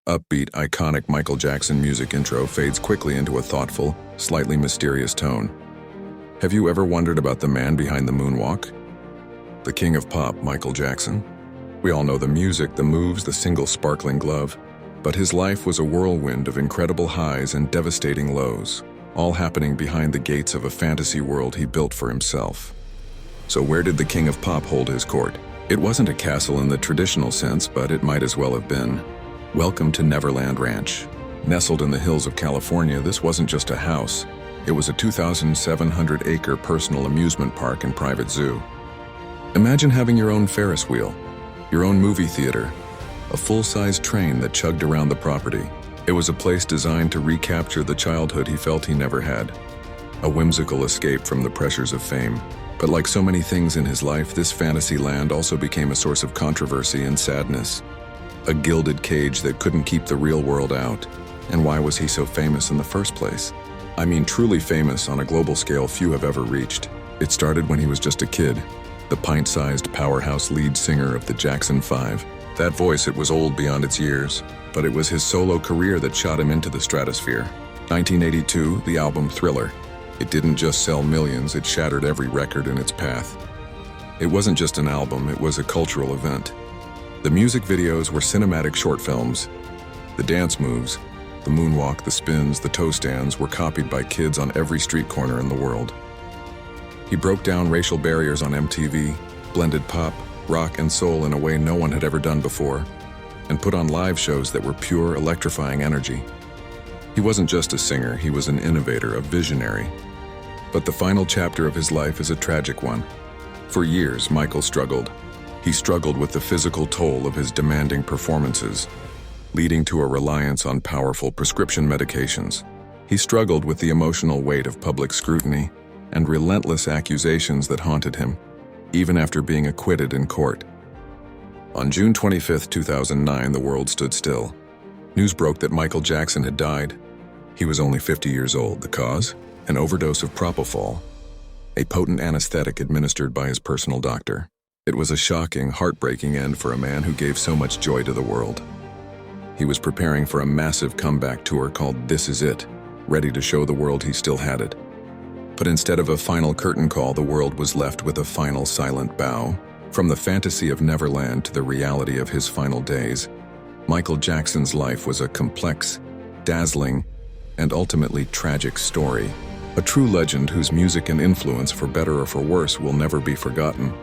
upbeat, iconic Michael Jackson music intro fades quickly into a thoughtful, slightly mysterious tone. Have you ever wondered about the man behind the moonwalk? The king of pop, Michael Jackson. We all know the music, the moves, the single sparkling glove. But his life was a whirlwind of incredible highs and devastating lows, all happening behind the gates of a fantasy world he built for himself. So where did the king of pop hold his court? It wasn't a castle in the traditional sense, but it might as well have been. Welcome to Neverland Ranch. Nestled in the hills of California, this wasn't just a house. It was a 2,700-acre personal amusement park and private zoo. Imagine having your own Ferris wheel, your own movie theater, a full-size train that chugged around the property. It was a place designed to recapture the childhood he felt he never had, a whimsical escape from the pressures of fame. But like so many things in his life, this fantasy land also became a source of controversy and sadness. A gilded cage that couldn't keep the real world out. And why was he so famous in the first place? I mean, truly famous on a global scale few have ever reached. It started when he was just a kid, the pint-sized powerhouse lead singer of the Jackson 5. That voice, it was old beyond its years, but it was his solo career that shot him into the stratosphere. 1982, the album Thriller. It didn't just sell millions, it shattered every record in its path. It wasn't just an album, it was a cultural event. The music videos were cinematic short films. The dance moves, the moonwalk, the spins, the toe stands were copied by kids on every street corner in the world. He broke down racial barriers on MTV, blended pop, rock, and soul in a way no one had ever done before, and put on live shows that were pure, electrifying energy. He wasn't just a singer, he was an innovator, a visionary. But the final chapter of his life is a tragic one. For years, Michael struggled. He struggled with the physical toll of his demanding performances, leading to a reliance on powerful prescription medications. He struggled with the emotional weight of public scrutiny and relentless accusations that haunted him, even after being acquitted in court. On June 25, 2009, the world stood still. News broke that Michael Jackson had died. He was only 50 years old. The cause? An overdose of propofol, a potent anesthetic administered by his personal doctor. It was a shocking, heartbreaking end for a man who gave so much joy to the world. He was preparing for a massive comeback tour called This Is It, ready to show the world he still had it. But instead of a final curtain call, the world was left with a final silent bow. From the fantasy of Neverland to the reality of his final days, Michael Jackson's life was a complex, dazzling, and ultimately tragic story. A true legend whose music and influence, for better or for worse, will never be forgotten.